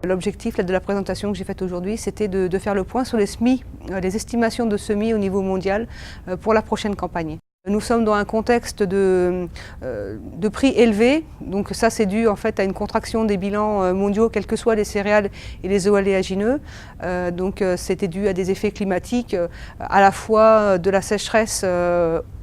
L'objectif de la présentation que j'ai faite aujourd'hui, c'était de faire le point sur les semis, les estimations de semis au niveau mondial pour la prochaine campagne. Nous sommes dans un contexte de prix élevés, donc ça c'est dû en fait à une contraction des bilans mondiaux, quels que soient les céréales et les oléagineux. Donc c'était dû à des effets climatiques, à la fois de la sécheresse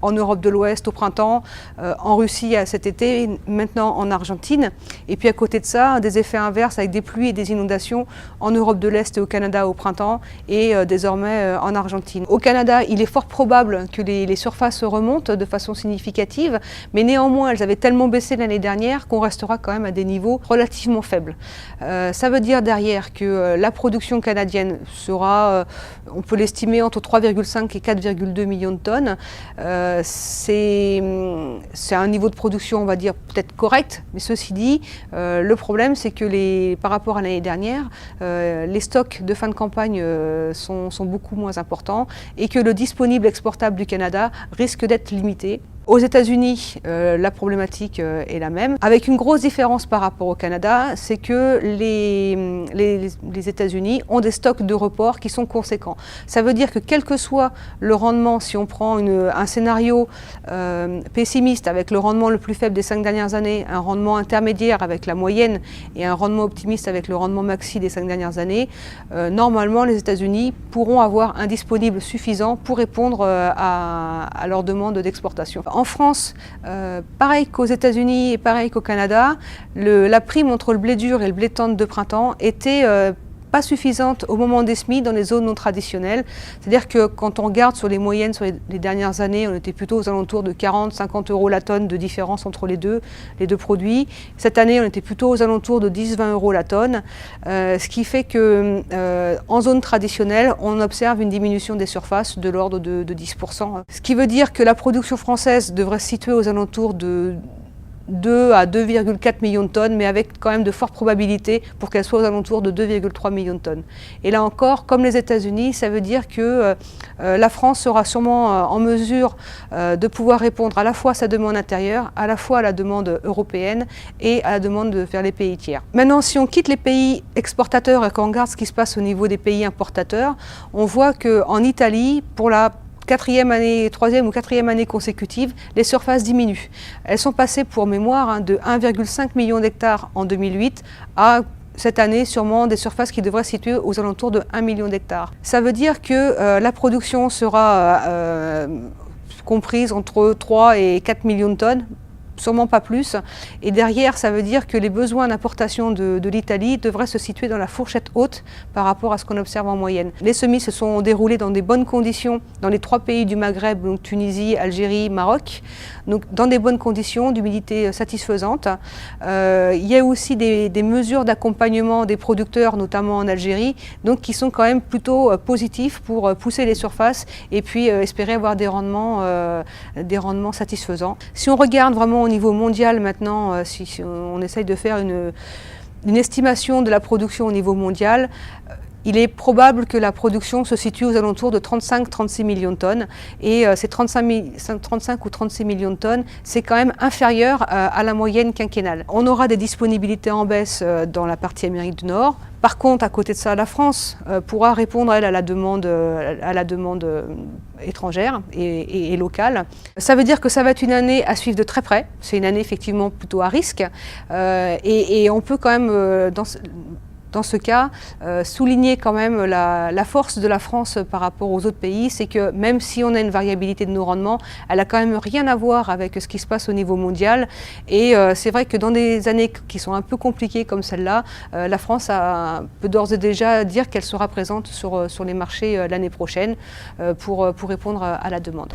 en Europe de l'Ouest au printemps, en Russie cet été, maintenant en Argentine, et puis à côté de ça, des effets inverses avec des pluies et des inondations en Europe de l'Est et au Canada au printemps, et désormais en Argentine. Au Canada, il est fort probable que les surfaces remontent de façon significative, mais néanmoins elles avaient tellement baissé l'année dernière qu'on restera quand même à des niveaux relativement faibles. Ça veut dire derrière que la production canadienne sera, on peut l'estimer entre 3,5 et 4,2 millions de tonnes. C'est un niveau de production, on va dire, peut-être correct, mais ceci dit, le problème c'est que par rapport à l'année dernière, les stocks de fin de campagne sont beaucoup moins importants et que le disponible exportable du Canada risque d'être limité. Aux États-Unis, la problématique est la même, avec une grosse différence par rapport au Canada, c'est que les États-Unis ont des stocks de report qui sont conséquents. Ça veut dire que quel que soit le rendement, si on prend un scénario pessimiste avec le rendement le plus faible des 5 dernières années, un rendement intermédiaire avec la moyenne et un rendement optimiste avec le rendement maxi des 5 dernières années, normalement les États-Unis pourront avoir un disponible suffisant pour répondre à leurs demandes d'exportation. En France, pareil qu'aux États-Unis et pareil qu'au Canada, la prime entre le blé dur et le blé tendre de printemps était pas suffisante au moment des semis dans les zones non traditionnelles. C'est-à-dire que quand on regarde sur les moyennes sur les dernières années, on était plutôt aux alentours de 40-50 € la tonne de différence entre les deux produits. Cette année, on était plutôt aux alentours de 10-20 € la tonne, ce qui fait que en zone traditionnelle, on observe une diminution des surfaces de l'ordre de 10%. Ce qui veut dire que la production française devrait se situer aux alentours de 2 à 2,4 millions de tonnes, mais avec quand même de fortes probabilités pour qu'elle soit aux alentours de 2,3 millions de tonnes. Et là encore, comme les États-Unis, ça veut dire que la France sera sûrement en mesure de pouvoir répondre à la fois à sa demande intérieure, à la fois à la demande européenne et à la demande vers les pays tiers. Maintenant, si on quitte les pays exportateurs et qu'on regarde ce qui se passe au niveau des pays importateurs, on voit qu'en Italie, pour la troisième ou quatrième année consécutive, les surfaces diminuent. Elles sont passées, pour mémoire, de 1,5 million d'hectares en 2008 à cette année sûrement des surfaces qui devraient se situer aux alentours de 1 million d'hectares. Ça veut dire que la production sera comprise entre 3 et 4 millions de tonnes, sûrement pas plus, et derrière ça veut dire que les besoins d'importation de l'Italie devraient se situer dans la fourchette haute par rapport à ce qu'on observe en moyenne. Les semis se sont déroulés dans des bonnes conditions dans les 3 pays du Maghreb, donc Tunisie, Algérie, Maroc, donc dans des bonnes conditions d'humidité satisfaisante. Il y a aussi des mesures d'accompagnement des producteurs, notamment en Algérie, donc qui sont quand même plutôt positifs pour pousser les surfaces et puis espérer avoir des rendements satisfaisants. Si on regarde vraiment au niveau mondial maintenant, si on essaye de faire une estimation de la production au niveau mondial, il est probable que la production se situe aux alentours de 35-36 millions de tonnes. Et ces 35 ou 36 millions de tonnes, c'est quand même inférieur à la moyenne quinquennale. On aura des disponibilités en baisse dans la partie Amérique du Nord. Par contre, à côté de ça, la France pourra répondre, elle, à la demande étrangère et locale. Ça veut dire que ça va être une année à suivre de très près. C'est une année effectivement plutôt à risque. Et on peut quand même, dans ce cas, souligner quand même la force de la France par rapport aux autres pays, c'est que même si on a une variabilité de nos rendements, elle a quand même rien à voir avec ce qui se passe au niveau mondial. Et c'est vrai que dans des années qui sont un peu compliquées comme celle-là, la France peut d'ores et déjà dire qu'elle sera présente sur les marchés l'année prochaine pour répondre à la demande.